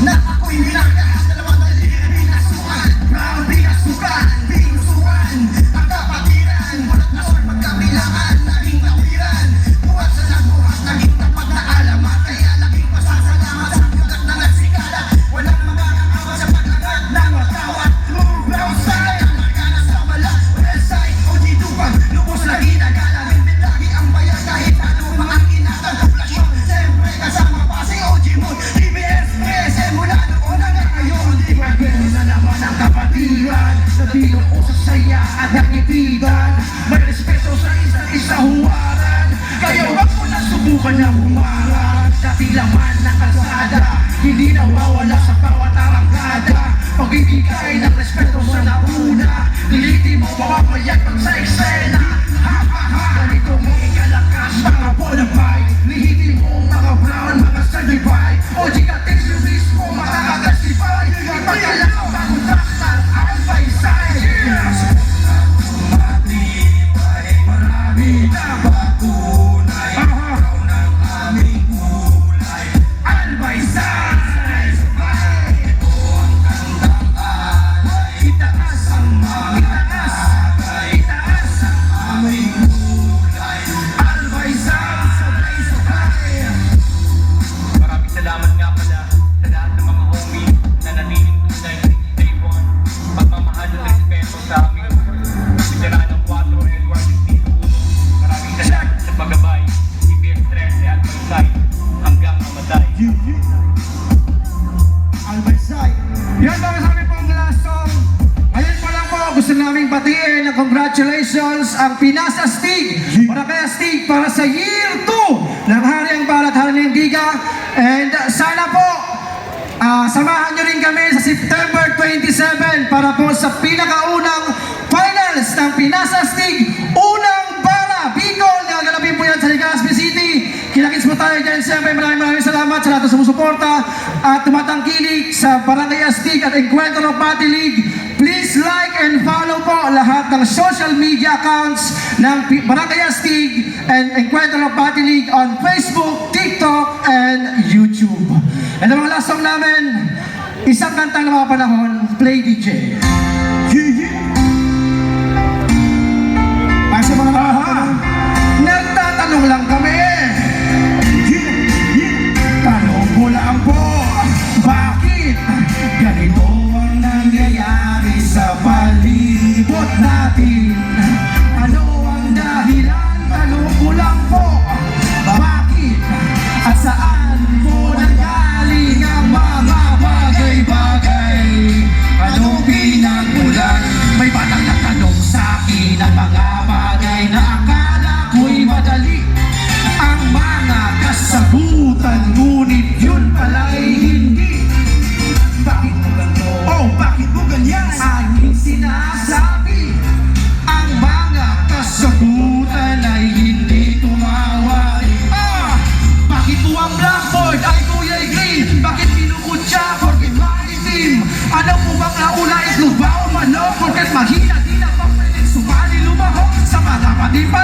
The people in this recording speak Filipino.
na ako'y nilagas. Dalawang daliri pinasukan, brown pinasukan, pinusukan, ang kapatiran, walang asor magkabilangan, naging tawiran, buhat sa nabuhat, naging tapat na alamat, kaya laging pasasalamat sa kagat ng nagsikala, walang magkakakawa sa pag-angat ng watawat, move outside, ang margana sa mala, website, o ditupan, lubos na ginagala, hindi lagi ang bayan kahit ano mga inatang populasyon, siyempre kasama pa si OG Moon, TBS, PSM, mula noon hanggang ngayon, di ba gano'n na naman ang kapatiran, na binuo sa saya at nakitigan, may respeto sa isa't isa huwaran, kaya wag mo na subukan na humarang, dati laman ng kalsada, hindi na mawala sa bawat arangkada, pagbibigay ng respeto sa nauna, niliti mo mamamayag pag sa eksena, ha-ha-ha, ganito mo ikalakas, mga bonafide, niliti mo mga brown, mga certified, o di ka text yung mismo, makakagastify, ipagkala ko bagong daktal, albay-side, yes! Matibay, marami na patunay, ikaw ng aming kulay, albay-side! Ito ang kandang alay, itaas ang mga bagay, itaas ang aming kulay, albay-side! Sabay-sabay! Maraming salamat nga pala sa lahat ng mga homie na natiling tunay day one. Pagmamahal at respeto sa aming veteranong 4 Edward Steve Uno. Maraming salamat sa paggabay, TBS 13 at Maysay hanggang mamatay. Albay-side! Yan ba sa amin pong last song? Ngayon pa lang po, gusto naming batiin ng congratulations ang Pinasa Stig. Para kaya Stig, para sa year 2 ng Hariang Balat Harindiga. And sana po, samahan nyo rin kami sa September 27 para po sa pinakaunang finals ng Pinasa Stig. Unang Bala, Bicol, nagalapin po yan sa Legazpi City. Kinakits mo tayo dyan. Siyempre maraming salamat sa lahat ng sumusuporta at tumatangkilik sa Barangay Astig at Encuentro Party League. Please like and follow po lahat ng social media accounts ng Barangay Astig and Encuentro Party League on Facebook, TikTok, and YouTube. And ang mga last song namin, isang kantang ng mga panahon, Play DJ. Para sa mga Nagtatanong lang kami. Tanong ko lang po, bakit ganito ang nangyayari sa palibot natin? Ano ang dahilan? Tanong ko lang po, bakit at saan po nanggaling ang mga bagay-bagay? Anong pinagmulan? May batang nagtanong sa akin ang mga bagay na akala ko'y madali. Ang mga kasagutan, ngunit yun pala'y hindi. Bakit mo ganito? Oh, bakit mo ganyan? Aking sinasabi, ang mga kasagutan ay hindi tumawag. Bakit po ang blackboard ay kulay green? Bakit pinukutsa? Porket maitim? Ano po bang nauna? Islo ba o manok? Porket mahina, di na pa pwedeng sumali lumahok sa mga patipa